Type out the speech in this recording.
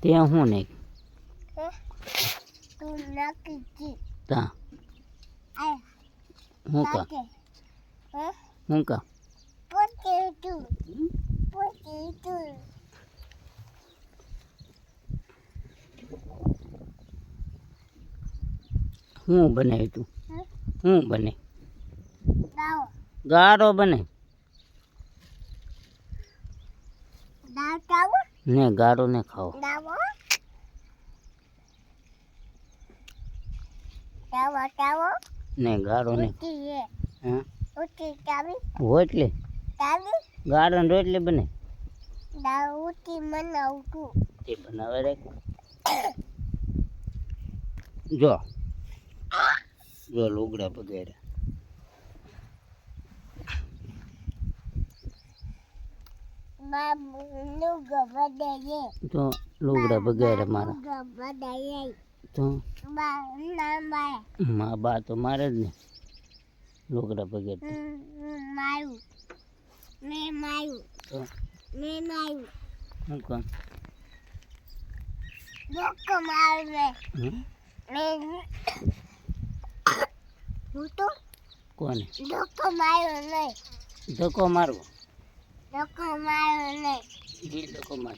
તે હું નહીં તું નકી જી તા આ હું કા હે હું કા પોતે તું હું બનાવ્યું તું હું બને દાવ ગારો બને દાવ તાવ ને ગારો ને ખાઓ દાવ તાવ તાવ ને ગારો ને ઉઠી હે હા ઉઠી તાવી રોટલી તાવી ગારો ને રોટલી બને દાવ ઉઠી મનાવું તું તે બનાવે રે જો જો લુગડા વગેરે બાબુ લુગ બદલે તો લુગડા વગેરે મારા લુગ બદલે તો બા ના બા મા બા તો મારે જ ને લુગડા વગેરે માયું મેં માયું તો મેં માયું હું કામ ધોકો મારવે હમ? મેં હું તો કોને ધોકો માર્યો નહીં ધક્કો મારવો ધોકો માર્યો નહીં જી ધક્કો માર